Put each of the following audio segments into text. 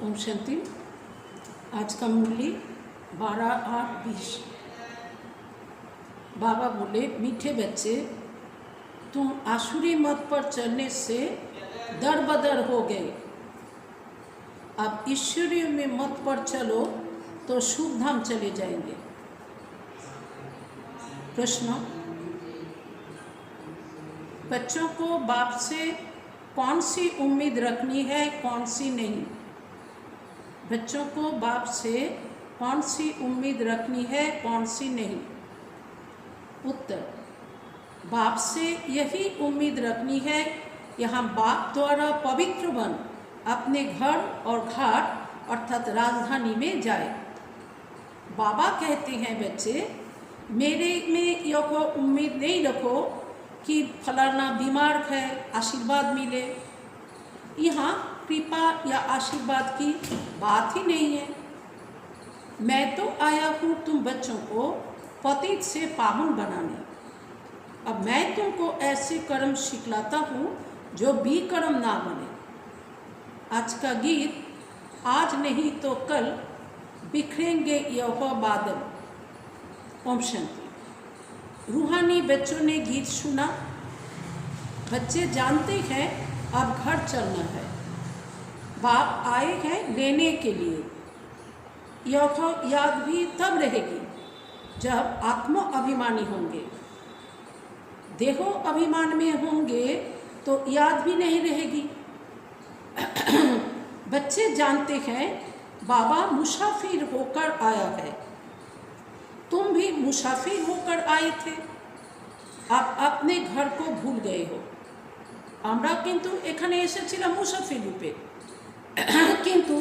ओम शांति। आज का मूल्य 12-8-20। बाबा बोले, मीठे बच्चे, तुम आसुरी मत पर चलने से दर बदर हो गए। अब ईश्वरीय में मत पर चलो तो शुभ धाम चले जाएंगे। प्रश्न, बच्चों को बाप से कौन सी उम्मीद रखनी है, कौन सी नहीं? बच्चों को बाप से कौन सी उम्मीद रखनी है, कौन सी नहीं? उत्तर, बाप से यही उम्मीद रखनी है कि हम बाप द्वारा पवित्र बन अपने घर और घाट अर्थात राजधानी में जाए। बाबा कहते हैं, बच्चे मेरे में यह उम्मीद नहीं रखो कि फलाना बीमार है, आशीर्वाद मिले। यहाँ कृपा या आशीर्वाद की बात ही नहीं है। मैं तो आया हूँ तुम बच्चों को पतित से पावन बनाने। अब मैं तुमको ऐसे कर्म सिखलाता हूँ जो विकर्म ना बने। आज का गीत, आज नहीं तो कल बिखरेंगे यह बादल। ओम शांति। रूहानी बच्चों ने गीत सुना। बच्चे जानते हैं अब घर चलना है। बाप आए हैं लेने के लिए। यह याद भी तब रहेगी जब आत्म अभिमानी होंगे। देहो अभिमान में होंगे तो याद भी नहीं रहेगी। बच्चे जानते हैं बाबा मुसाफिर होकर आया है। तुम भी मुसाफिर होकर आए थे। आप अपने घर को भूल गए हो। আমরা কিন্তু এখানে এসেছিলাম মুসাফির রূপে, কিন্তু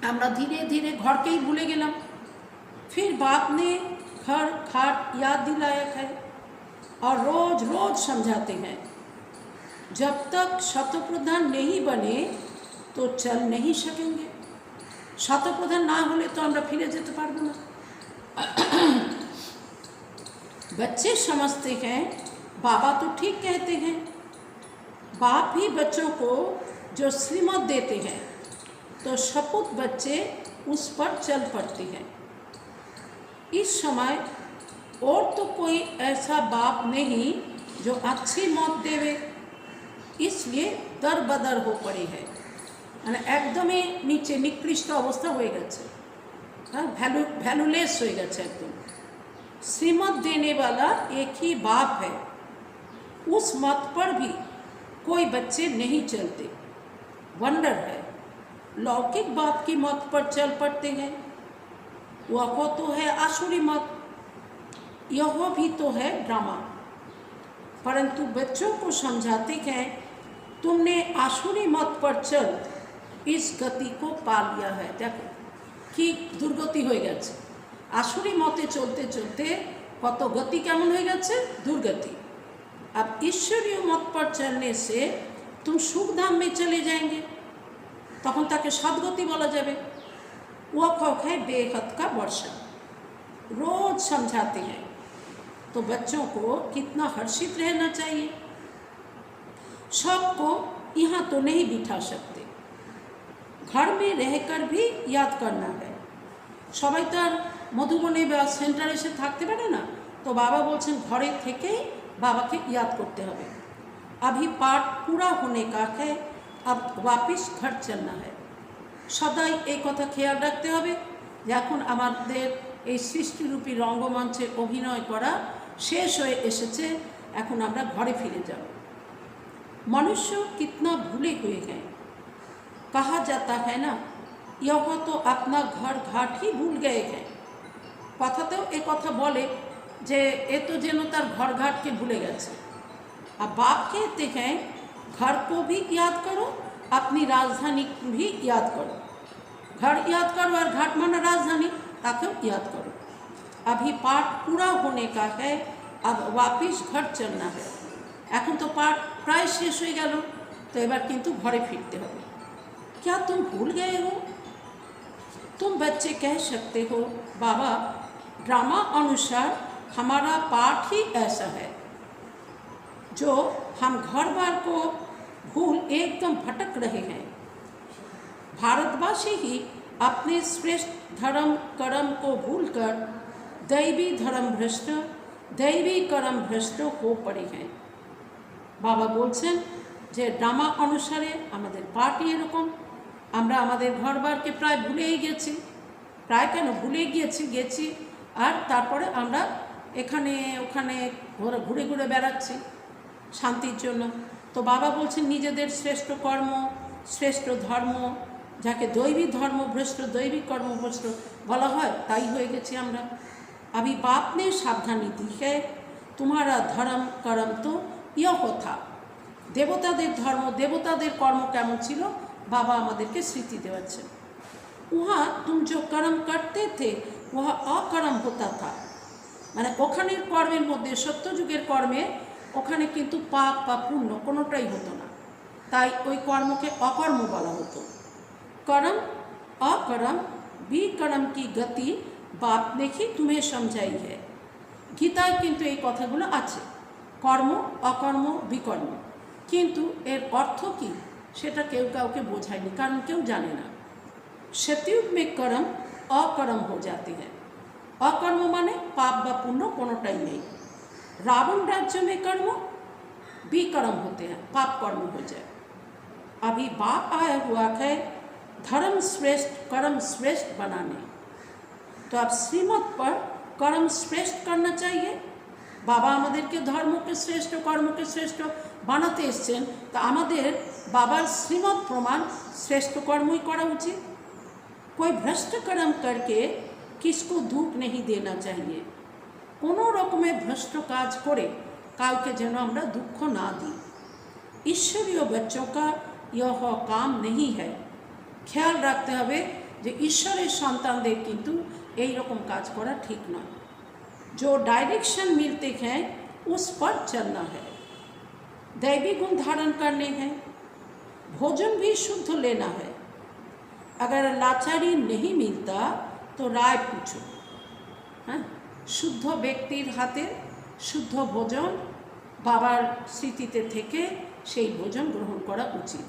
আমরা धीरे धीरे घर के ही भूले गेलाम। फिर बाप ने घर घाट याद दिलाया है और रोज रोज समझाते हैं। जब तक शतप्रधान नहीं बने तो चल नहीं सकेंगे। शतप्रधान ना होले तो আমরা फिरे যেতে পারবো না। बच्चे समझते हैं बाबा तो ठीक कहते हैं। बाप ही बच्चों को जो श्रीमत देते हैं तो शपूत बच्चे उस पर चल पड़ते हैं। इस समय और तो कोई ऐसा बाप नहीं जो अच्छी मत देवे, इसलिए दर बदर हो पड़े है। মানে একদমই নিচে নিকৃষ্ট অবস্থা হয়ে গেছে, ভ্যালুলেস হয়ে গেছে একদম। श्रीमत देने वाला एक ही बाप है। उस मत पर भी कोई बच्चे नहीं चलते। वंडर है, लौकिक बाप की मत पर चल पड़ते हैं। वह तो है आसुरी मत, यह भी तो है ड्रामा। परंतु बच्चों को समझाते हैं तुमने आसुरी मत पर चल इस गति को पा लिया है। देखो कि दुर्गति हो गए। आसुरी मते चलते चलते कत गति केमन हो गए, दुर्गति। अब ईश्वरीय मत पर चलने से तुम सुख धाम में चले जाएंगे, तखन ताके सद्गति बोला जाए। वह है बेहद का वर्षा। रोज समझाते हैं तो बच्चों को कितना हर्षित रहना चाहिए। सबको यहाँ तो नहीं बिठा सकते, घर में रहकर भी याद करना है। सबाई तो और मधुबने बा सेंटारे एसे थाकते पारे ना, तो बाबा बोलছেন घरे থেকেই बाबा के याद करते हैं। अभी पाठ पूरा होने का है, अब वापिस घर चलना है। सदाई एक कथा ख्याल रखते हैं যে এখন আমাদের এই সৃষ্টিরূপী রঙ্গমঞ্চে অভিনয় করা শেষ হয়ে এসেছে, এখন আমরা ঘরে ফিরে যাব। मनुष्य कितना भूले हुए हैं। कहा जाता है ना, यह तो अपना घर घाट ही भूल गए हैं। কথাতেও एक कथा बोले যে এ তো যেন তার ঘর ঘাটকে ভুলে গেছে। अब बाप कहते हैं घर को भी याद करो, अपनी राजधानी भी याद करो। घर याद करो और घाट माना राजधानी, ताकि याद करो। अभी पाठ पूरा होने का है, अब वापिस घर चलना है। এখন तो पाठ प्राय शेष हो गल, तो एबार किन्तु घरे फिरते होबे। क्या तुम भूल गए हो? तुम बच्चे कह सकते हो बाबा ड्रामा अनुसार हमारा पाठ ही ऐसा है, जो हम घर बार को भूल एकदम भटक रहे हैं। भारतवासी ही अपने श्रेष्ठ धर्म कर्म को भूलकर दैवी धर्म भ्रष्ट, दैवी कर्म भ्रष्ट हो पड़े हैं। बाबा बोलছেন যে ড্রামা অনুসারে আমাদের পার্টি এরকম, আমরা আমাদের ঘরবারকে প্রায় ভুলেই গেছি। প্রায় কেন ভুলে গেছি আর তারপরে আমরা এখানে ওখানে ঘুরে ঘুরে বেড়াচ্ছি শান্তির জন্য। তো বাবা বলছেন নিজেদের শ্রেষ্ঠ কর্ম, শ্রেষ্ঠ ধর্ম, যাকে দৈবিক ধর্মভ্রষ্ট, দৈবিক কর্মভ্রষ্ট বলা হয়, তাই হয়ে গেছি আমরা। अभी बाप ने सावधानी दी है, तुम्हारा धर्म कर्म तो यह था। देवतादेर धर्म देवतादेर कर्म केमन छिलो बाबा आमादेरके स्मृति देवाচ্ছেন। वहाँ तुम जो कर्म करते थे वह अकर्म होता था, माने ओखानेर कर्मेर मध्य सत्ययुगेर कर्मे ओखाने किन्तु पाप बा पुण्य कोनोटाई हतो ना, ताई ओई कर्मके अकर्म बला हतो। कर्म अकर्म विकर्म की गति बाप ने ही तुम्हें समझाई है। गीताय किन्तु এই কথাগুলো আছে, কর্ম অকর্ম বিকর্ম, কিন্তু এর অর্থ কি সেটা কেউ কাউকে বোঝায়নি, কারণ কেউ জানে না। सतयुग में कर्म अकर्म हो जाते हैं। अकर्म माने पाप बा पुण्य कोनोटाई नहीं। रावण राज्य में कर्म विकर्म होते हैं, पाप कर्म हो जाए। अभी बाप आया हुआ है धर्म श्रेष्ठ कर्म श्रेष्ठ बनाने, तो अब श्रीमत पर कर्म श्रेष्ठ करना चाहिए। बाबा आमादेरके धर्म के श्रेष्ठ कर्म के श्रेष्ठ बनाते एसेছেন, तो आमादेर बाबार श्रीमत प्रमाण श्रेष्ठ कर्मई करा उचित। कोई भ्रष्ट कर्म करके किसको दुख नहीं देना चाहिए। कोनो रकमे भ्रष्ट काज करे काउके जेन आमरा दुख ना दी। ईश्वरीय बच्चों का यह काम नहीं है। ख्याल रखते हबे जे ईश्वरेर सन्तानदेर किन्तु এই রকম কাজ করা ঠিক নয়। जो डायरेक्शन मिलते हैं उस पर चलना है। दैवी गुण धारण करने हैं, भोजन भी शुद्ध लेना है। अगर लाचारी नहीं मिलता तो राय पूछो। हाँ, शुद्ध व्यक्तिर हाथे शुद्ध भोजन बाबार स्मृतिते थेके सेई भोजन ग्रहण करा उचित।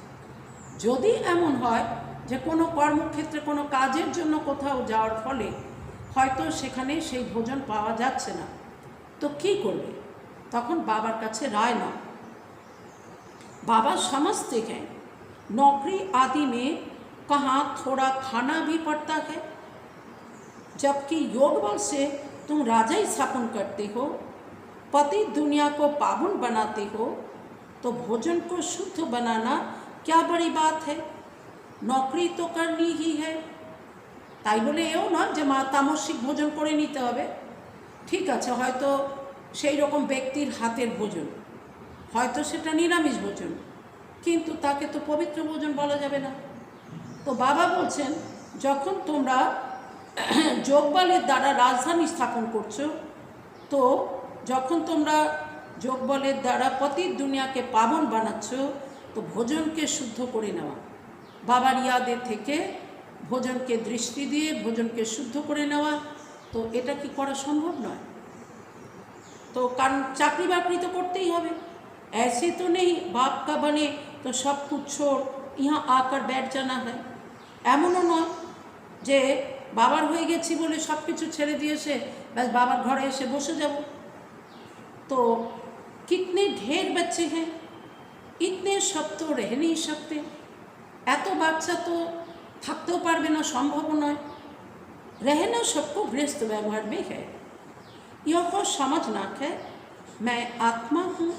यदि एमन हय जे कोनो कर्मक्षेत्रे कोनो काजेर जन्य कोथाओ जाओयार फले হয়তো সেখানে সেই ভোজন পাওয়া যাচ্ছে না, তো কী করবে? তখন বাবার কাছে রায় নাও। बाबा समझते हैं नौकरी आदि में कहाँ थोड़ा खाना भी पड़ता है, जबकि योग बल से तुम राजा स्थापन करते हो, पति दुनिया को पावन बनाते हो, तो भोजन को शुद्ध बनाना क्या बड़ी बात है। नौकरी तो करनी ही है, তাই বলে এও না যে মা তামসিক ভোজন করে নিতে হবে। ঠিক আছে, হয়তো সেই রকম ব্যক্তির হাতের ভোজন, হয়তো সেটা নিরামিষ ভোজন, কিন্তু তাকে তো পবিত্র ভোজন বলা যাবে না। তো বাবা বলছেন যখন তোমরা যোগবলের দ্বারা রাজধানী স্থাপন করছো, তো যখন তোমরা যোগবলের দ্বারা পতির দুনিয়াকে পাবন বানাচ্ছ, তো ভোজনকে শুদ্ধ করে নেওয়া, বাবার ইয়াদের থেকে ভোজনকে দৃষ্টি দিয়ে ভোজনকে শুদ্ধ করে নেওয়া, তো এটা কি করা সম্ভব নয়। तो कारण चाकरी बाकरी तो करते ही हमें, ऐसे तो नहीं बाप का बने तो सब कुछ छोड़ यहाँ आकर बैठ जाना है। एमनो नय जे बाबार हो गेছি बोले सब किछु छेड़े दिए से बस बाबार घरे एसे बसे যাব। तो कितने ढेर बच्चे हैं, इतने सब तो रह नहीं सकते। एत बाच्चा तो থাকতেও পারবে না, সম্ভব নয়। रहना सबको गृहस्थ व्यवहार में है। यह समझना है मैं आत्मा हूँ,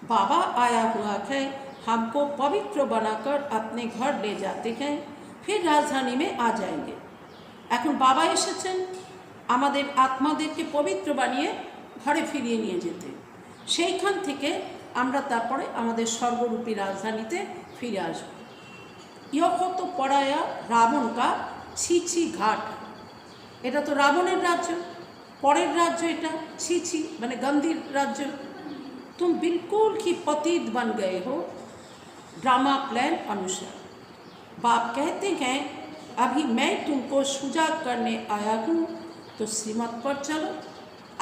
बाबा आया हुआ है हमको पवित्र बनाकर अपने घर ले जाते हैं, फिर राजधानी में आ जाएंगे। এখন বাবা এসেছেন আমাদের আত্মাদেরকে পবিত্র বানিয়ে ঘরে ফিরিয়ে নিয়ে যেতে। সেইখান থেকে আমরা তারপরে আমাদের স্বর্গরূপী রাজধানীতে ফিরে আসব। यह तो पड़ाया रावण का ছিছি ঘাট। এটা তো রাবণের রাজ্য, পরের রাজ্য এটা, ছিছি মানে गंदीर राज्य। तुम बिल्कुल ही पतित बन गए हो ड्रामा प्लान अनुसार। बाप कहते हैं अभी मैं तुमको सुजाग करने आया हूँ, तो श्रीमत पर चलो।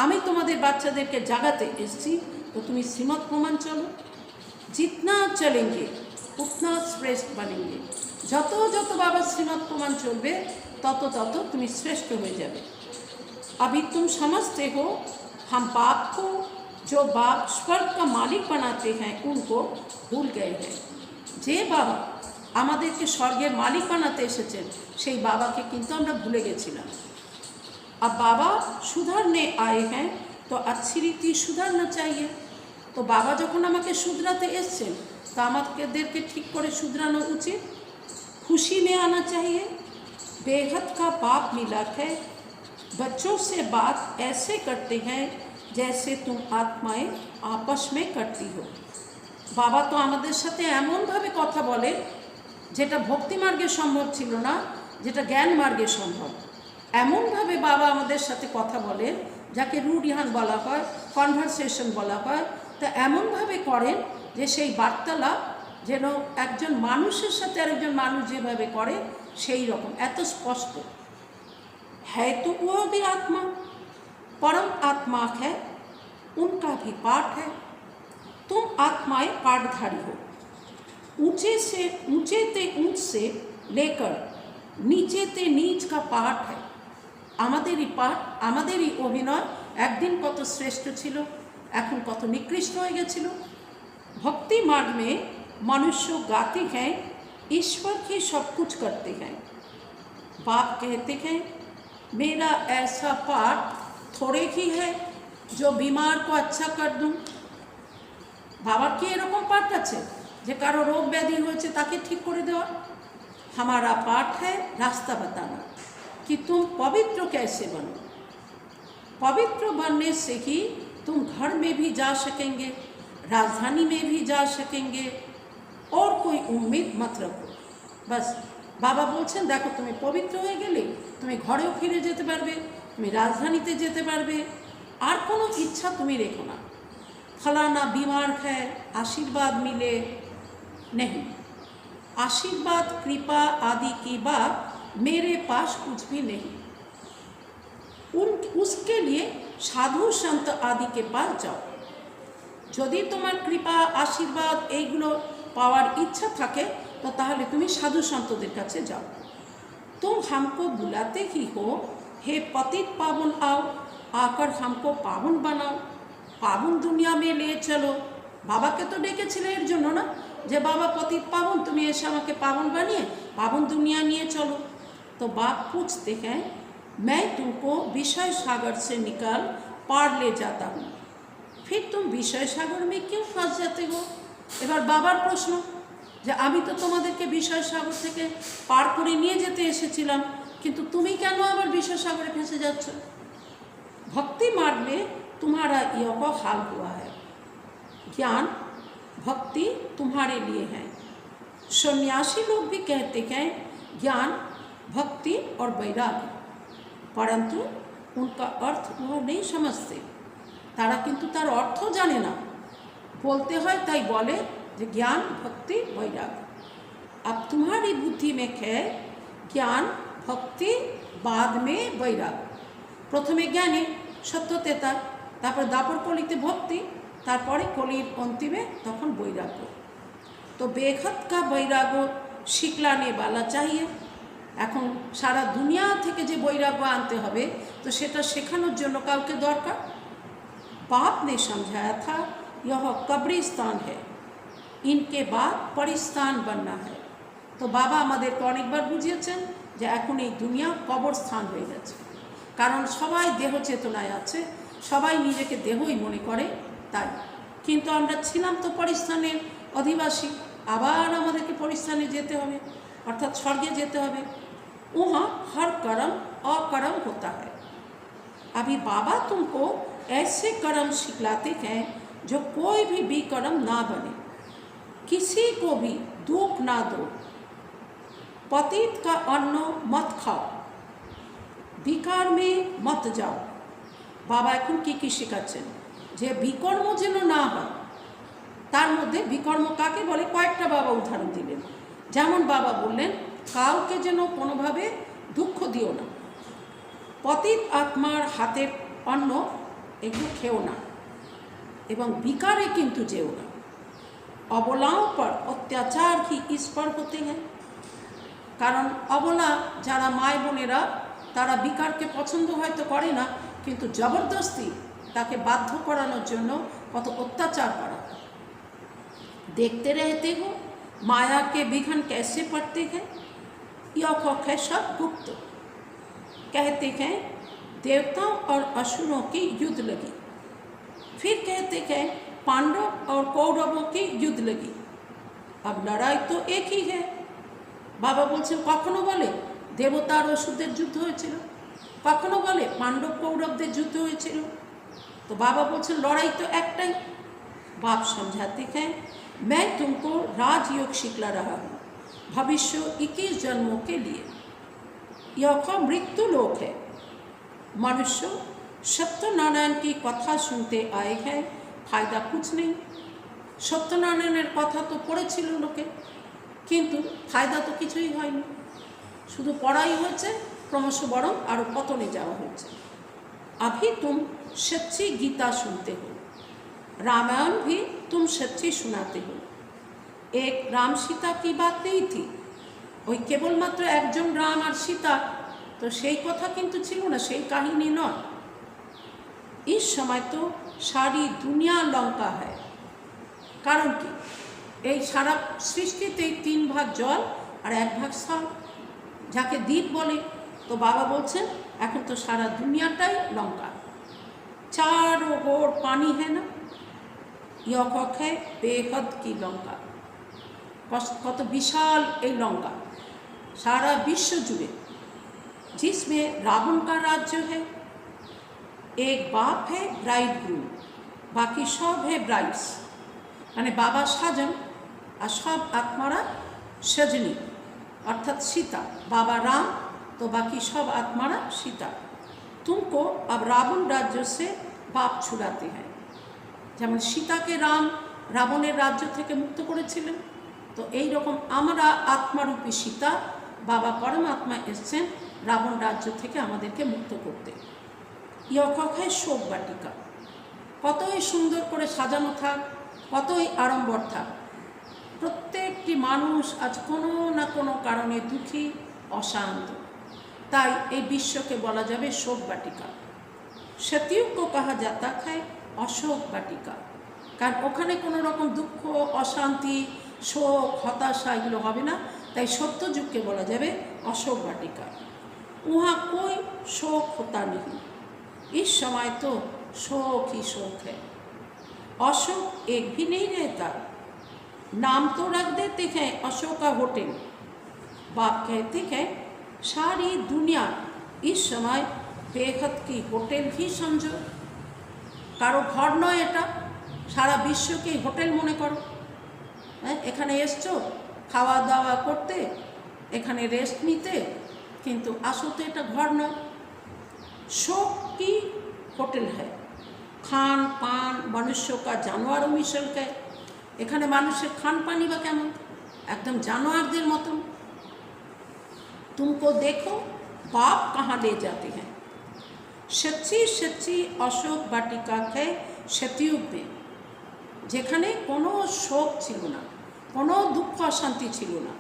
আমি তোমাদের বাচ্চাদেরকে জাগাতে এসেছি, তো তুমি শ্রীমত প্রমাণ চলো। जितना चलेंगे उतना श्रेष्ठ बनेंगे। যত যত বাবা শ্রীমত প্রমাণ চলবে তত তত তুমি শ্রেষ্ঠ হয়ে যাবে। अभी तुम समझते हो हम बाप को, जो बाप स्वर्ग का मालिक बनाते हैं, उनको भूल गए हैं। যে বাবা আমাদেরকে স্বর্গের মালিক বানাতে এসেছেন সেই বাবাকে কিন্তু আমরা ভুলে গেছিলাম। अब बाबा सुधरने आए हैं तो अच्छी रीति सुधरना चाहिए। तो बाबा যখন আমাকে শুধরাতে এসেছেন তো আমাদেরকে ঠিক করে শুধরানো উচিত। खुशी में आना चाहिए। बेहद का बाप मिला है। बच्चों से बात ऐसे करते हैं जैसे तुम आत्माएं आपस में करती हो। बाबा तो আমাদের সাথে এমনভাবে কথা বলে যেটা ভক্তি মার্গে সম্ভব ছিল না, যেটা জ্ঞান মার্গে সম্ভব। এমনভাবে বাবা আমাদের সাথে কথা বলেন যাকে রুডিহান বলা হয়, কনভারসেশন বলা হয়। তা এমনভাবে করেন যে সেই বার্তালাপ যেন একজন মানুষের সাথে আরেকজন মানুষ যেভাবে করে সেই রকম, এত স্পষ্ট। है तो वो भी आत्मा, परम आत्मा है, उनका भी पाठ है। तुम आत्माएं पाठधारी हो। ऊंचे ते ऊंच से लेकर नीचे ते नीच का पाठ है। আমাদেরই পাঠ, আমাদেরই অভিনয় একদিন কত শ্রেষ্ঠ ছিল, এখন কত নিকৃষ্ট হয়ে গেছিল। भक्ति मार्ग में मनुष्य गाते हैं ईश्वर ही सब कुछ करते हैं। बाप कहते हैं मेरा ऐसा पाठ थोड़े ही है जो बीमार को अच्छा कर दूं। बाबा की एरकम पाठ আছে যে কারো রোগ ব্যাধি হয়েছে তাকে ঠিক করে দেওয়া। हमारा पाठ है रास्ता बताना कि तुम पवित्र कैसे बनो। पवित्र बनने से ही तुम घर में भी जा सकेंगे, राजधानी में भी जा सकेंगे, और कोई उम्मीद मत रखो। बस बाबा বলছেন দেখো তুমি পবিত্র হয়ে গেলে তুমি ঘরেও ফিরে যেতে পারবে, তুমি রাজধানীতে যেতে পারবে, আর কোনো ইচ্ছা তুমি রেখো না। फलाना बीमार है आशीर्वाद मिले नहीं। आशीर्वाद कृपा आदि की बात मेरे पास कुछ भी नहीं। उसके लिए साधु संत आदि के पास जाओ। যদি তোমার কৃপা আশীর্বাদ এইগুলো পাওয়ার ইচ্ছা থাকে তো তাহলে তুমি সাধু সন্তদের কাছে যাও। तुम हमको बुलाते ही हो हे पतित पावन आओ, आकर हमको पावन बनाओ, पावन दुनिया में ले चलो। বাবাকে তো ডেকেছিলে এর জন্য না যে বাবা পতিত পাবন, তুমি এসে আমাকে পাবন বানিয়ে পাবন দুনিয়া নিয়ে চলো। तो बाप पूछते हैं मैं तुमको विषय सागर से निकाल पार ले जाता हूँ, फिर तुम विषय सागर में क्यों फंस जाते हो। এবার বাবার প্রশ্ন যে আমি তো তোমাদেরকে বিষয় সাগর থেকে পার করে নিয়ে যেতে এসেছিলাম, কিন্তু তুমি কেন আবার বিষয় সাগরে ফেঁসে যাচ্ছ। भक्ति मार्ग में तुम्हारा यह हाल हुआ है। ज्ञान भक्ति तुम्हारे लिए है। सन्यासी लोग भी कहते हैं ज्ञान भक्ति और वैराग्य, परंतु उनका अर्थ वह नहीं समझते। तारा किंतु तार अर्थ जाने ना, बोलते हैं ताई बोले जे ज्ञान भक्ति वैराग्य। अब तुम्हारी बुद्धि में है ज्ञान भक्ति बाद में वैराग्य। प्रथमे ज्ञानी सत्यतेता, तारपर दापर कलिते भक्ति, तारपरे कलिर अंतिमे तखन वैराग्य। तो बेखत का वैराग्य शिखलाने वाला चाहिए। এখন সারা দুনিয়া থেকে যে বৈরাগ্য আনতে হবে তো সেটা শেখানোর জন্য কাউকে দরকার। बाप ने समझाया था यह कब्रिस्तान है, इनके बाद परिस्तान बनना है। তো বাবা আমাদেরকে অনেকবার বুঝিয়েছেন যে এখন এই দুনিয়া কবরস্থান হয়ে গেছে, কারণ সবাই দেহ চেতনায় আছে, সবাই নিজেকে দেহই মনে করে তাই। কিন্তু আমরা ছিলাম তো পরিস্থানের অধিবাসী, আবার আমাদেরকে পরিস্থানে যেতে হবে, অর্থাৎ স্বর্গে যেতে হবে। वहाँ हर कर्म अकर्म होता है। अभी बाबा तुमको ऐसे कर्म सिखलाते हैं जो कोई भी विकर्म ना बने, किसी को भी दुख ना दो, पतित का अन्न मत खाओ, विकार में मत जाओ। बाबा এখন কি শেখাচ্ছেন যে বিকর্ম যেন না হয়। তার মধ্যে বিকর্ম কাকে বলে কয়েকটা বাবা উদাহরণ দিলেন। যেমন বাবা বললেন কাউকে যেন কোনোভাবে দুঃখ দিও না, পতিত আত্মার হাতের অন্ন এগুলো খেও না, এবং বিকারে কিন্তু যেও না। অবলাओं पर अत्याचार ही इस पर होते हैं, কারণ অবলা যারা মায় বোনেরা তারা বিকারকে পছন্দ হয়তো করে না, কিন্তু জবরদস্তি তাকে বাধ্য করানোর জন্য কত অত্যাচার করা হয়। देखते रहते हो माया के विघन कैसे पड़ते हैं, यह है सब गुप्त। कहते हैं देवताओं और असुरों की युद्ध लगी, फिर कहते हैं पांडव और कौरवों की युद्ध लगी। अब लड़ाई तो एक ही है। बाबा बोलছেন কখনো বলে देवता और असुरদের যুদ্ধ হয়েছিল, কখনো বলে পাণ্ডব কৌরবদের যুদ্ধ হয়েছিল। তো বাবা বলছেন লড়াই তো একটাই। बाप समझाते हैं मैं तुमको राजयोग सिखला रहा हूँ भविष्य 21 जन्मों के लिए। यह मृत्यु लोक है। मनुष्य सत्यनारायण की कथा सुनते आए हैं, फायदा कुछ नहीं। सत्यनारायणের কথা তো পড়েছিল লোকে, কিন্তু ফায়দা তো কিছুই হয়নি, শুধু পড়াই হয়েছে, ক্রমশ বরং আরও পতনে যাওয়া হয়েছে। अभी तुम सच्ची गीता सुनते हो, रामायण भी तुम सच्ची सुनाते हो। एक राम सीता की बात नहीं थी, ওই কেবলমাত্র একজন রাম আর সীতা, তো সেই কথা কিন্তু ছিল না, সেই কাহিনী নয়। इस समय तो सारी दुनिया लंका है। কারণ কি, এই সারা সৃষ্টিতে 3 ভাগ জল আর 1 ভাগ স্থল, যাকে দ্বীপ বলে। তো বাবা বলছেন এখন তো সারা দুনিয়াটাই লঙ্কা, চারোं ओर पानी है ना। यह है बेहद की लंका। কত বিশাল এই লঙ্কা, সারা বিশ্ব জুড়ে, जिसमें रावण का राज्य है। एक बाप है ब्राइड ग्रूम, बाकी सब है ब्राइड्स। মানে বাবা সাজন আর সব আত্মারা সজনী, অর্থাৎ সীতা। বাবা রাম, तो बाकी सब आत्मारा सीता। तुमको अब रावण राज्य से बाप छुड़ाते हैं। যেমন সীতাকে রাম রাবণের রাজ্য থেকে মুক্ত করেছিলেন, তো এই রকম আমরা আত্মারূপী সীতা, বাবা পরমাত্মা এসছেন রাবণ রাজ্য থেকে আমাদেরকে মুক্ত করতে। ইয়খায় শোক বাটিকা, কতই সুন্দর করে সাজানো থাক, কতই আড়ম্বর থাক, প্রত্যেকটি মানুষ আজ কোনো না কোনো কারণে দুঃখী, অশান্ত। তাই এই বিশ্বকে বলা যাবে শোক বাটিকা। সতীয়ুগ को कहा जाता है অশোক বাটিকা, কারণ ওখানে কোনো রকম দুঃখ, অশান্তি, শোক, হতাশা এগুলো হবে না। তাই সত্যযুগকে বলা যাবে অশোক বাটিকা। वहाँ कोई शोक होता नहीं। इस समय तो शोक ही शोक है, अशोक एक भी नहीं रहता। नाम तो रख देते हैं अशोका होटल। बाप कहते हैं सारी दुनिया इस समय बेहद की होटल ही समझो। কারো ঘর নয় এটা, সারা বিশ্বকে হোটেল মনে করো। হ্যাঁ, এখানে এসছো খাওয়া দাওয়া করতে, এখানে রেস্ট নিতে, কিন্তু আসো তো এটা ঘর নয়। शोक की होटल है। খান পান মনুষ্য का জানোয়ারও মিশল কে। এখানে মানুষের খান পানি বা কেমন, একদম জানোয়ারদের মতন। तुमको देखो बाप कहाँ ले जाते हैं। सच्ची सच्ची अशोक বাটিকা है সতयुग में, যেখানে কোনো শোক ছিল না, কোনো দুঃখ অশান্তি ছিল না।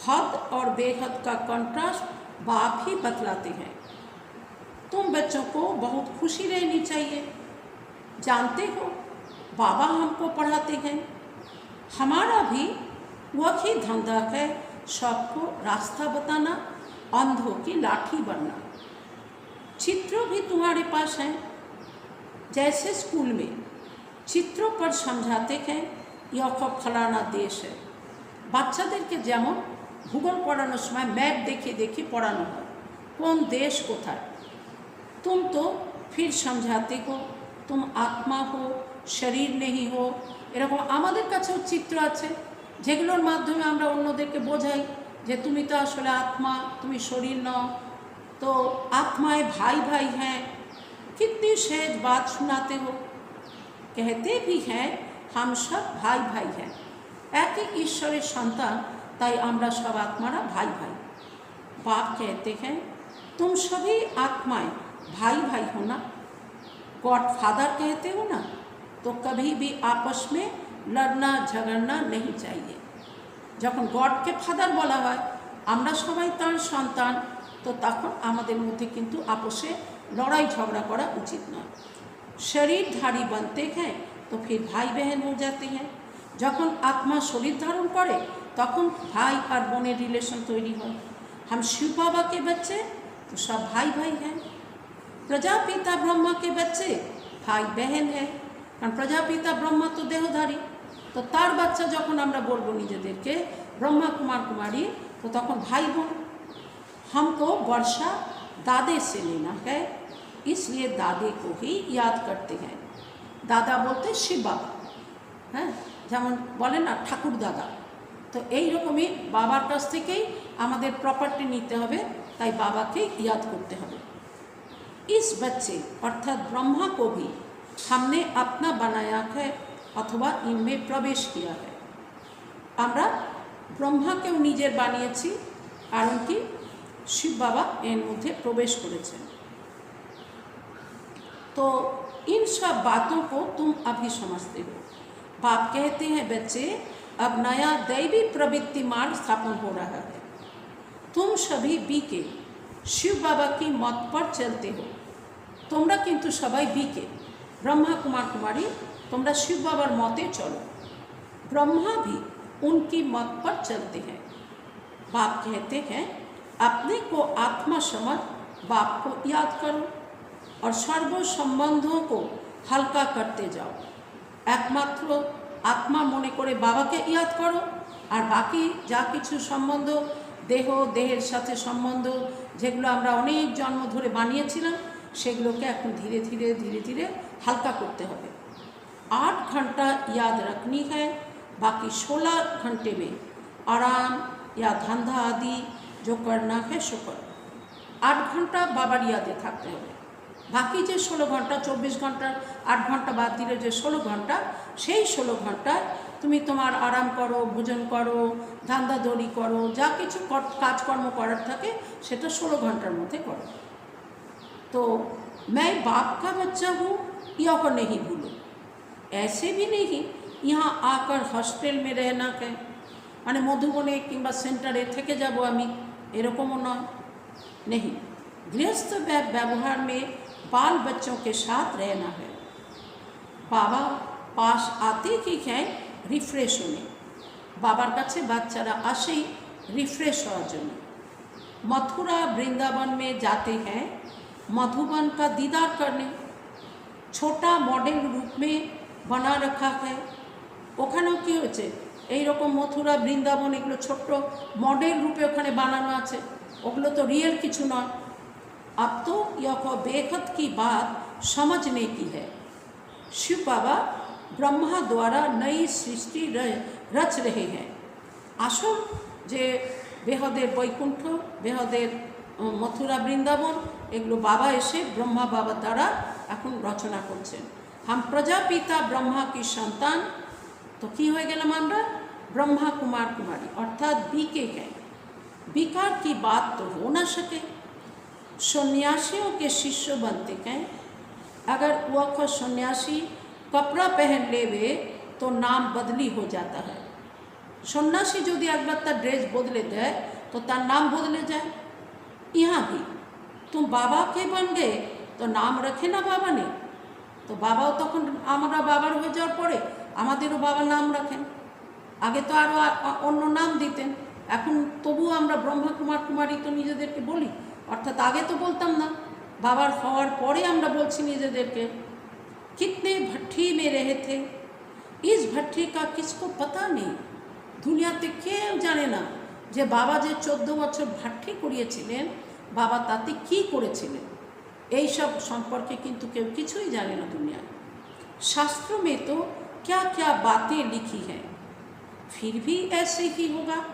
हद और बेहद का कंट्रास्ट बाप ही बतलाते हैं। तुम बच्चों को बहुत खुशी रहनी चाहिए। जानते हो बाबा हमको पढ़ाते हैं, हमारा भी वही धंधा है, सबको रास्ता बताना, अंधों की लाठी बनना। चित्र भी तुम्हारे पास हैं, जैसे स्कूल में चित्रों पर समझाते हैं यह फलाना देश है। বাচ্চাদেরকে যেমন ভূগোল পড়ানোর সময় ম্যাপ দেখে দেখে পড়ানো হয় কোন দেশ কোথায়। तुम तो फिर समझाते हो तुम आत्मा हो, শরীর নেই হো। এরকম আমাদের কাছেও চিত্র আছে যেগুলোর মাধ্যমে আমরা অন্যদেরকে বোঝাই যে তুমি তো আসলে আত্মা, তুমি শরীর নও। तो आत्माएं भाई भाई हैं, कितनी सहज बात सुनाते हो। कहते भी हैं हम सब भाई भाई हैं, एक ही ईश्वरेर सन्तान, ताई आम्रा सब आत्मारा भाई भाई। बाप कहते हैं तुम सभी आत्माएं भाई भाई हो ना। गॉड फादर कहते हो ना, तो कभी भी आपस में लड़ना झगड़ना नहीं चाहिए। যখন গডকে ফাদার বলা হয়, আমরা সবাই তার সন্তান, তো তখন আমাদের মধ্যে কিন্তু আপোষে লড়াই ঝগড়া করা উচিত নয়। শরীরধারী बनते हैं तो फिर भाई बहन हो जाते हैं। যখন আত্মা শরীর ধারণ করে তখন ভাই আর বোনের রিলেশন তৈরি হয়। हम शिव बाबा के बच्चे तो सब भाई भाई हैं। प्रजापिता ब्रह्मा के बच्चे भाई बहन हैं, কারণ প্রজাপিতা ব্রহ্মা তো দেহধারী। তো তার বাচ্চা যখন আমরা বলবো নিজেদেরকে ब्रह्मा कुमार कुमारी, तो तখন भाई বোন। हमको वर्षा दादे से लेना है, इसलिए दादे को ही याद करते हैं। दादा बोलते शिव बाबा, हाँ যেমন বলে না ঠাকুর দাদা। তো এই রকমই বাবার কাছ থেকেই আমাদের প্রপার্টি নিতে হবে, তাই বাবাকে याद করতে হবে। इस बच्चे अर्थात ब्रह्मा को भी हमने अपना बनाया है अथवा इनमें प्रवेश किया है। আমরা ব্রহ্মাকেও নিজের বানিয়েছি, কারণ কি शिव बाबा इन मध्य प्रवेश करेছেন। तो इन सब बातों को तुम अभी समझते हो। बाप कहते हैं बच्चे अब नया दैवी प्रवृत्ति मार्ग स्थापन हो रहा है। तुम सभी बीके शिव बाबा की मत पर चलते हो। তোমরা কিন্তু সবাই बीके ब्रह्मा कुमार कुमारी, তোমরা शिव बाबार मते चलो। ब्रह्मा भी उनकी मत पर चलते हैं। बाप कहते हैं अपने को आत्मा समझ बाप को याद करो और सर्व संबंधों को हल्का करते जाओ। एकमात्र आत्मा मने करे बाबाके याद करो, और बाकी जा किछु सम्बन्ध देह देहेर साथे सम्बन्ध जेगुलो आमरा अनेक जन्म धरे बानिয়েছিলাম সেগুলোকে এখন धीरे धीरे धीरे धीरे हल्का करते হবে। 8 घंटा याद रखनी है, बाकी 16 घंटे में आराम या धंधा आदि जो करना है सो करो। 8 घंटा बाबार यादे থাকতে হবে, बाकी जो 16 घंटा 24 घंटा 8 घंटा बाद दिले जो 16 घंटा, সেই 16 घंटाয় তুমি তোমার আরাম করো, ভোজন করো, ধান্দাদৌড়ি করো, যা কিছু কাজকর্ম করার থাকে সেটা 16 घंटार মধ্যে করো। तो मैं बाप का बच्चा हूँ यह नहीं भूलो। ऐसे भी नहीं यहाँ आकर हॉस्टेल में रहना है, माने मधुबने किंबा सेंटारे থেকে যাব আমি, এরকমও নয়। नहीं, गृहस्थ व्यवहार में बाल बच्चों के साथ रहना है। बाबा पास आते ही हैं रिफ्रेश होने, बाबार काछे बाच्चारा आसेई रिफ्रेश होवार जन्य। मथुरा वृंदावन में जाते हैं मधुबन का दीदार करने। छोटा मॉडल रूप में बना रखा है। ওখানেও কি হয়েছে, এই রকম মথুরা বৃন্দাবন এগুলো ছোট্ট মডেল রূপে ওখানে বানানো আছে, ওগুলো তো রিয়েল কিছু নয়। अब तो यह बेहद की बात समझने की है। शिव बाबा ब्रह्मा द्वारा नई सृष्टि रच रहे हैं। আসল যে বেহদের বৈকুণ্ঠ, বেহদের মথুরা বৃন্দাবন, এগুলো বাবা এসে ব্রহ্মা বাবা দ্বারা এখন রচনা করছেন। हम प्रजापिता ब्रह्मा की संतान, तो কি হয়ে গেলাম আমরা ब्रह्मा कुमार कुमारी अर्थात बीके हैं। विकार की बात तो हो ना सके। सन्यासियों के शिष्य बनते हैं। अगर वह सन्यासी कपड़ा पहन लेवे तो नाम बदली हो जाता है। सन्यासी यदि एक बार तार ड्रेस बदले दे तो तार नाम बदले जाए। यहाँ भी तुम बाबा के बन गए तो नाम रखे ना बाबा ने, तो बाबाओ तखन आमरा बाबार हो जाओयार परे आमादेरो बाबा नाम राखें। आगे तो आरो अन्य नाम दितेन, एखन तबुओ आमरा ब्रह्मा कुमार कुमारी तो निजेदेरके बोली, अर्थात आगे तो बोलताम ना, बाबार हওয়ার परे आमरा बोलছি निजेदेरके। कितने भट्टी में रहे थे, इस भट्टी का किसको पता नहीं। दुनियाते केउ जाने ना যে বাবা যে 14 বছর ভাট্টি করিয়েছিলেন, বাবা তাতে কী করেছিলেন, এই সব সম্পর্কে কিন্তু কেউ কিছুই জানে না দুনিয়ায়। शास्त्रों में तो क्या क्या बातें लिखी हैं, फिर भी ऐसे ही होगा।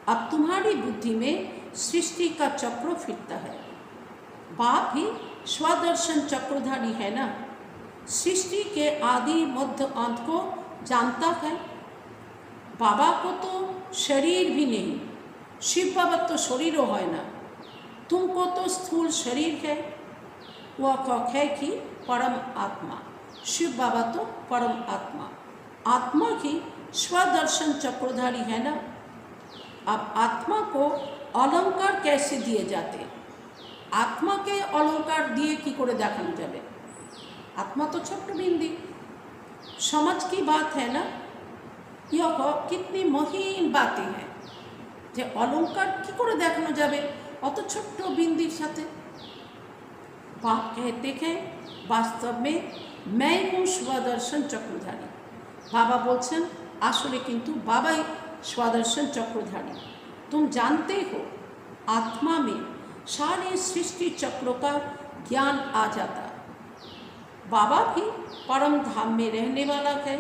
अब तुम्हारी बुद्धि में सृष्टि का चक्र फिरता है। बाप ही स्वदर्शन चक्रधारी है ना, सृष्टि के आदि मध्य अंत को जानता है। बाबा को तो शरीर भी नहीं, शिव बाबा तो शरीरों है ना, तुमको तो स्थूल शरीर है। वह कौक है कि परम आत्मा, शिव बाबा तो परम आत्मा, आत्मा की स्वदर्शन चक्रधारी है ना। अब आत्मा को अलंकार कैसे दिए जाते? आत्मा के अलंकार दिए की करे देखानो जाबे? आत्मा तो छोट्ट बिंदी, समझ की बात है ना। यह कितनी महीन बातें हैं जे अलंकार की करे देखानो जाबे अत छोट्ट बिंदीर साथे। बाप कहते हैं वास्तव में मैं हूँ स्वदर्शन चक्रधारी। बाबा बोलছেন आसले किन्तु बाबाई स्वदर्शन चक्रधारी। तुम जानते हो आत्मा में सारे सृष्टि चक्रों का ज्ञान आ जाता। बाबा भी परम धाम में रहने वाला है,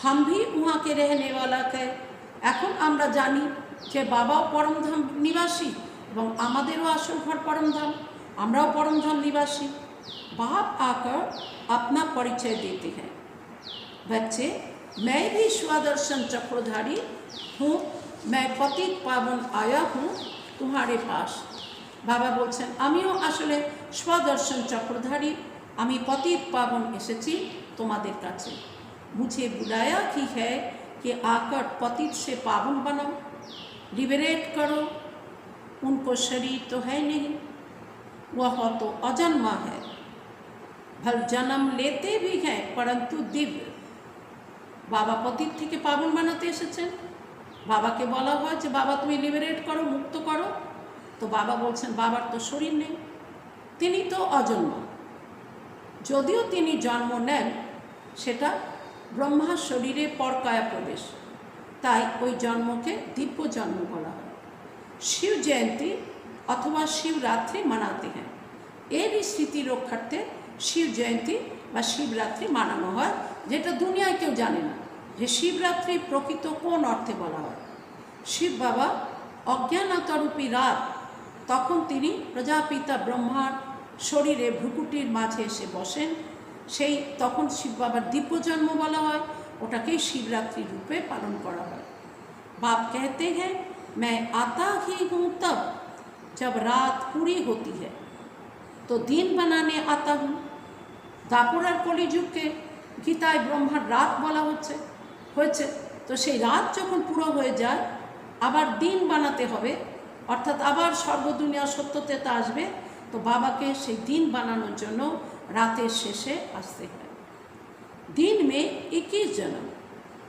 हम भी वहाँ के रहने वाला है। এখন আমরা জানি যে বাবাও পরমধাম নিবাসী এবং আমাদেরও আসল ঘর পরমধাম, আমরাও পরমধাम निवासी। बाप आकर अपना परिचय देते हैं, बच्चे मैं भी स्वदर्शन चक्रधारी हूँ, मैं पतित पावन आया हूँ तुम्हारे पास। बाबा बोलছেন আমিও আসলে स्वदर्शन चक्रधारी, আমি पतित पावन एसेছি তোমাদের কাছে। मुझे बुलाया की है कि आकर पतित से पावन बनाओ, लिबरेट करो। उनको शरीर तो है नहीं, वह तो अजन्मा है, भल जन्म लेते भी हैं परंतु दिव्य। बाबा पतित থেকে पावन बनाते এসেছেন। বাবাকে বলা হয় যে বাবা তুমি লিবারেট করো, মুক্ত করো, তো বাবা বলছেন বাবার তো শরীর নেই, তিনি তো অজন্মা। যদিও তিনি জন্ম নেন সেটা ব্রহ্মা শরীরে পরকায়া প্রবেশ, তাই ওই জন্মকে দিব্য জন্ম বলা হয়। शिव जयंती अथवा शिवरात्रि मनाते हैं, एर स्मृति रक्षार्थे शिव जयंती বা শিবরাত্রি মানানো হয়, যেটা দুনিয়ায় কেউ জানে না যে শিবরাত্রি প্রকৃত কোন অর্থে বলা হয়। শিব বাবা অজ্ঞানতারূপী রাত, তখন তিনি প্রজাপিতা ব্রহ্মার শরীরে ভ্রুকুটির মাঝে এসে বসেন, সেই তখন শিব বাবার দিব্য জন্ম বলা হয়, ওটাকেই শিবরাত্রি রূপে পালন করা হয়। बाप कहते हैं मैं आता ही हूँ तब जब रात पूरी होती है तो दिन बनाने आता हूँ। दापुर और कलिजुगके गीताय ब्रह्मार रात बला হয়েছে, তো সেই রাত যখন পুরো হয়ে যায় আবার দিন বানাতে হবে, অর্থাৎ আবার সর্বদুনিয়া সত্যতে আসবে, তো বাবাকে সেই দিন বানানোর জন্য রাতের শেষে আসতে হয়। दिन में 21 जन्म,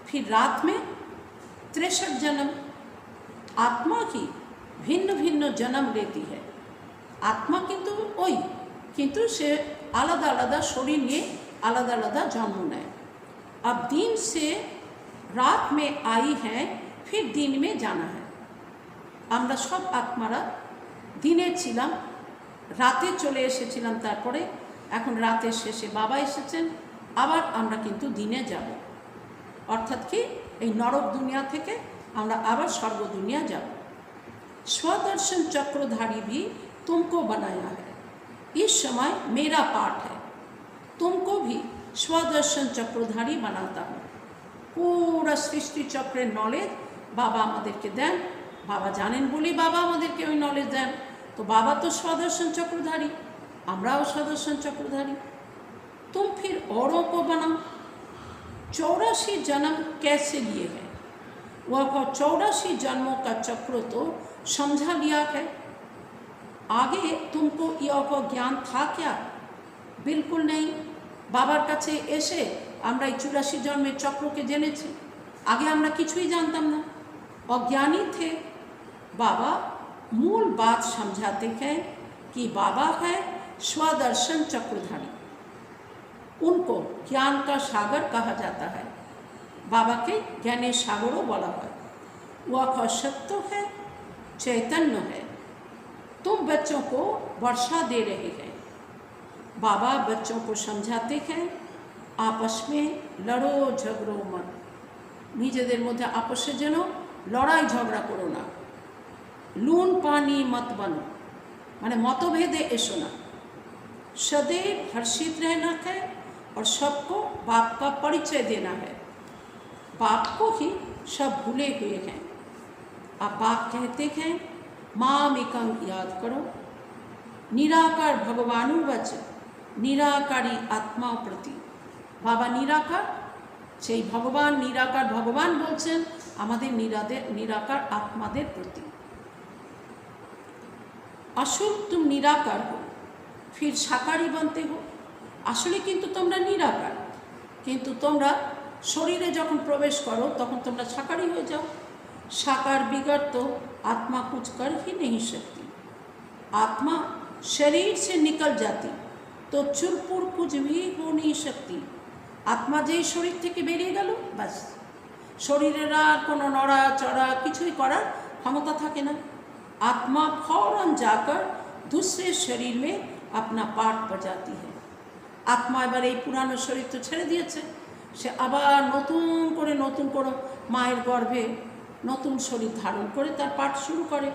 फिर रात में 63 जन्म। आत्मा की भिन्न भिन्न जन्म लेती है। आत्मा किंतु ওই, किंतु से आलादा आलादा शरीर निये आलादा आलादा जन्म नेয়। अब दिन से रात में आई है, फिर दिन में जाना है। আমরা সব আত্মারা দিনে ছিলাম, রাতে চলে এসেছিলাম, তারপরে এখন রাতের শেষে বাবা এসেছেন, আবার আমরা কিন্তু দিনে যাব। অর্থাৎ কি এই নরক দুনিয়া থেকে আমরা আবার স্বর্গ দুনিয়া যাব। स्वदर्शन चक्रधारी भी तुमको बनाया है, इस समय मेरा पाठ है, तुमको भी स्वदर्शन चक्रधारी बनाता हूँ। पूरा सृष्टि चक्रेर नलेज बाबा আমাদেরকে দেন, बाबा জানেন বলেই বাবা আমাদেরকে ওই নলেজ দেন। তো বাবা তো स्वदर्शन चक्रधारी, আমরাও स्वदर्शन चक्रधारी। तुम फिर औरों को बनाओ। 84 जन्म कैसे लिए हैं? वह 84 जन्मों का चक्र तो समझा लिया है। आगे तुमको यह ज्ञान था क्या? बिल्कुल नहीं। बाबार काछे एसे আমরা 84 जन्मेर चक्रके জেনেছি, आगे আমরা কিছুই জানতাম না, अज्ञानी थे। बाबा मूल बात समझाते हैं कि बाबा है स्वदर्शन चक्रधारी, उनको ज्ञान का सागर कहा जाता है। बाबा के ज्ञानेर सागरों बोला है। वह सत्य है, चैतन्य है। तुम बच्चों को वर्षा दे रहे हैं। बाबा बच्चों को समझाते हैं आपस में लड़ो झगड़ो मत, নিজেদের মধ্যে আপসে যেন লড়াই ঝগড়া করো না। लून पानी मत बनो, माने मतभेदे एसो ना। सदैव हर्षित रहना है और सबको बाप का परिचय देना है। बाप को ही सब भूले हुए हैं। आप बाप कहते हैं माम एकं याद करो, निराकार भगवानु वच निराकारी आत्मा प्रति। बाबा निराकार, সেই भगवान निराकार भगवान बोलছেন আমাদের निराकार आत्माদের प्रति। আসল तुम निराकार हो फिर साकारी बनते हो। আসলে কিন্তু তোমরা নিরাকার, কিন্তু তোমরা শরীরে যখন প্রবেশ করো তখন তোমরা সাকারই হয়ে যাও। साकार बिगड़ तो आत्मा कुछ कर ही नहीं सकती। आत्मा शरीर से निकल जाती तो चुरपुर कुछ भी हो नहीं सकती। आत्मा যেই শরীর থেকে বেরিয়ে গেল বাস, শরীরের আর কোনো নড়া চড়া কিছুই করার ক্ষমতা থাকে না। आत्मा फौरन जाकर दूसरे शरीर में अपना पाठ बजाती है। आत्मा এবার এই পুরানো শরীর তো ছেড়ে দিয়েছে, সে আবার নতুন করে মায়ের গর্ভে নতুন শরীর ধারণ করে তার পাঠ শুরু করে।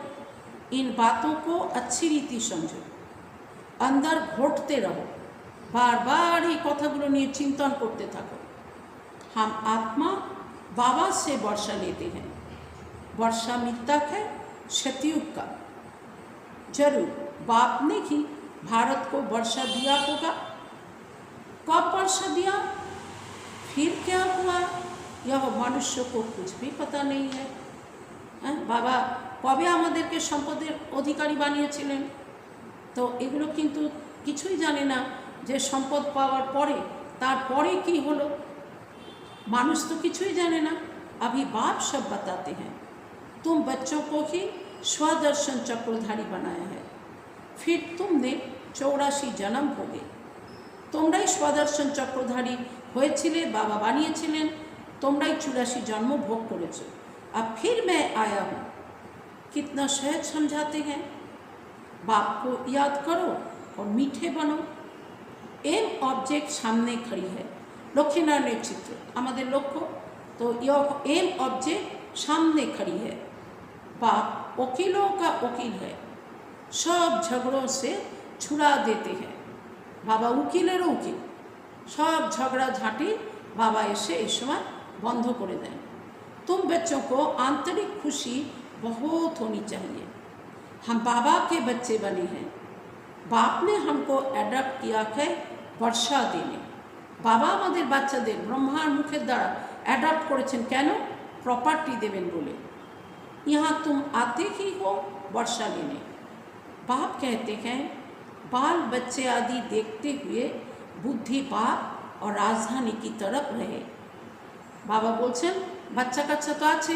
इन बातों को अच्छी रीति समझो, अंदर घोटते रहो, बार बार এই কথাগুলো নিয়ে চিন্তন করতে থাকো। हम आत्मा बाबा से वर्षा लेते हैं। वर्षा मृतक है सतयुग का। जरूर बाप ने ही भारत को वर्षा दिया होगा। कब वर्षा दिया, फिर क्या हुआ, यह मनुष्य को कुछ भी पता नहीं है। बाबा कबे आमादेरके सम्पদের অধিকারী বানিয়েছিলেন, তো এগুলো কিন্তু কিছুই জানে না যে সম্পদ পাওয়ার পরে তারপরে কি হলো। মানুষ তো কিছুই জানে না। अभी बाप सब बताते हैं, तुम बच्चों को ही स्वदर्शन चक्रधारी बनाया है, फिर तुमने 84 जन्म हो गए। তোমরাই स्वदर्शन चक्रधारी হয়েছিলে, বাবা বানিয়েছিলেন, তোমরাই 84 जन्म भोग করেছো। अब फिर मैं आया हूँ। कितना सहज समझाते हैं। बाप को याद करो और मीठे बनो। एम ऑब्जेक्ट सामने खड़ी है, लक्ष्मीनारायण चित्र हमारे लक्ष्य, तो यह एम ऑब्जेक्ट सामने खड़ी है। बाप वकीलों का वकील है, सब झगड़ों से छुड़ा देते हैं। बाबा उकिलेरो उकिल, सब झगड़ा झाटी बाबा ऐसे इस समय बंद कर दें। तुम बच्चों को आंतरिक खुशी बहुत होनी चाहिए। हम बाबा के बच्चे बने हैं। बाप ने हमको एडप्ट किया है वर्षा देने। बाबा আমাদের বাচ্চাদের ব্রহ্মার মুখের দ্বারা অ্যাডপ্ট করেছেন কেন, প্রপার্টি দেবেন বলে। यहाँ तुम आते ही हो वर्षा लेने। बाप कहते हैं बाल बच्चे आदि देखते हुए बुद्धि बाप और राजधानी की तरफ रहे। बाबा बोलছেন বাচ্চা কাচ্চা তো আছে,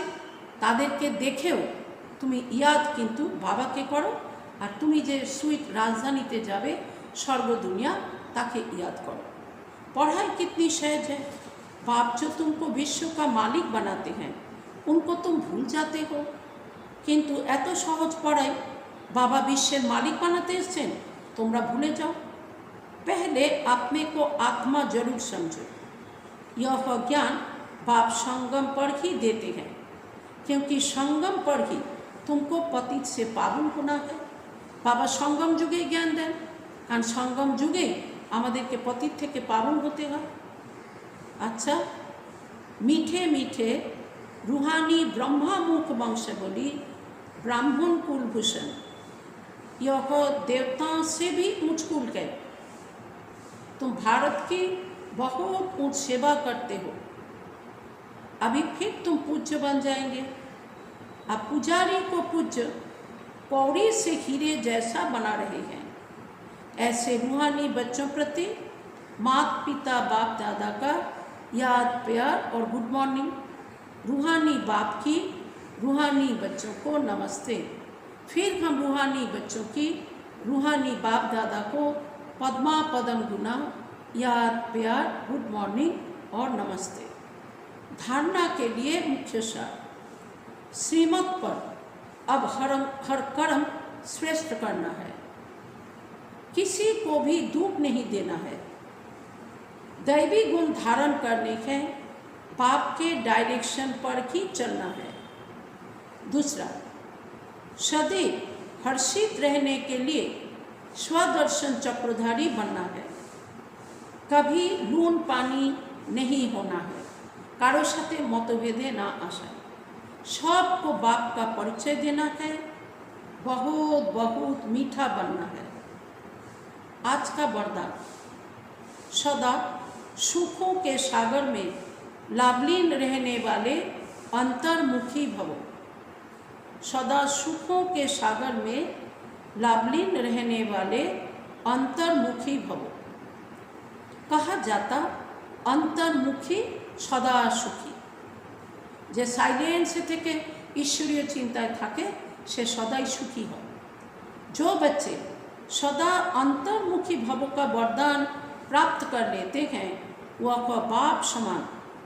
তাদেরকে দেখেও তুমি ইয়াদ কিন্তু বাবাকে করো, আর তুমি যে সুইট রাজধানীতে যাবে স্বর্গ দুনিয়া তাকে ইয়াদ করো। पढ़ाई कितनी सहज है। बाप जो तुमको विश्व का मालिक बनाते हैं उनको तुम भूल जाते हो, किंतु एत सहज पढ़ाई बाबा विश्वेर मालिक बनाते एसेछेन तोमरा भूले जाओ। पहले अपने को आत्मा जरूर समझो। यह ज्ञान बाप संगम पर ही देते हैं, क्योंकि संगम पर ही तुमको पतित से पावन होना है। बाबा संगम जुगे ज्ञान दें, कारण संगम जुगे আমাদেরকে পতিত থেকে পাবন হতে হয়। अच्छा, मीठे मीठे रूहानी ब्रह्मा मुख वंश बोली ब्राह्मण कुलभूषण, यह देवताओं से भी ऊंच कुल है। तुम भारत की बहुत ऊंच सेवा करते हो, अभी फिर तुम पूज्य बन जाएंगे। अब पुजारी को पूज्य कौड़ी से हीरे जैसा बना रहे हैं। ऐसे रूहानी बच्चों प्रति माता पिता बाप दादा का याद प्यार और गुड मॉर्निंग। रूहानी बाप की रूहानी बच्चों को नमस्ते। फिर हम रूहानी बच्चों की रूहानी बाप दादा को पद्मा पदम गुना याद प्यार गुड मॉर्निंग और नमस्ते। धारणा के लिए मुख्य सार, श्रीमत पर अब हर कर्म श्रेष्ठ करना है, किसी को भी दुख नहीं देना है। दैवी गुण धारण करने हैं, पाप के डायरेक्शन पर ही चलना है। दूसरा, सदैव हर्षित रहने के लिए स्वदर्शन चक्रधारी बनना है। कभी लून पानी नहीं होना है, कारो साथे मतभेदे ना आसाय, सबको बाप का परिचय देना है, बहुत बहुत मीठा बनना है। आज का वरदान, सदा सुखों के सागर में लाभलीन रहने वाले अंतर्मुखी भवो। सदा सुखों के सागर में लाभलीन रहने वाले अंतर्मुखी भवो। कहा जाता अंतर्मुखी सदा सुखी, जे साइलेंस থেকে ईश्वरीय चिंताয় থাকে से सदाई सुखी हो। जो बच्चे सदा अंतर्मुखी भव का वरदान प्राप्त कर लेते हैं, वह बाप समान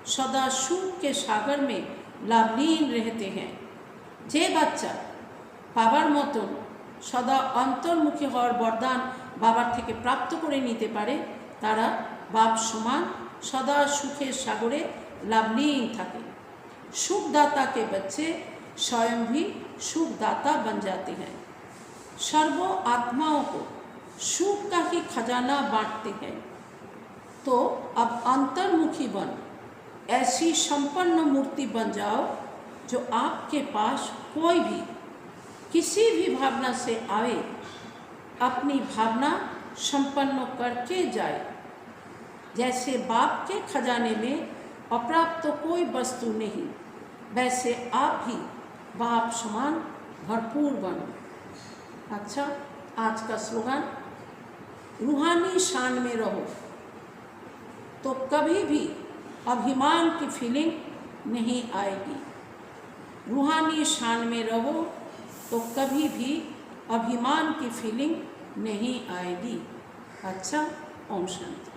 सदा सुख के सागर में लाभलीन रहते हैं। जे बच्चा बाबार मतन सदा अंतर्मुखी हওয়ার वरदान बाबार থেকে प्राप्त করে নিতে পারে, তারা बाप समान सदा सुखे सागरे लाभलीन থাকে। सुखदाता के बच्चे स्वयं भी सुखदाता बन जाते हैं। सर्व आत्माओं को सुख का ही खजाना बांटते हैं। तो अब अंतर्मुखी बन ऐसी संपन्न मूर्ति बन जाओ, जो आपके पास कोई भी किसी भी भावना से आए, अपनी भावना संपन्न करके जाए। जैसे बाप के खजाने में अप्राप्त कोई वस्तु नहीं, वैसे आप भी बाप समान भरपूर बनो। अच्छा, आज का स्लोगन, रूहानी शान में रहो तो कभी भी अभिमान की फीलिंग नहीं आएगी। रूहानी शान में रहो तो कभी भी अभिमान की फीलिंग नहीं आएगी। अच्छा, ओम शांति।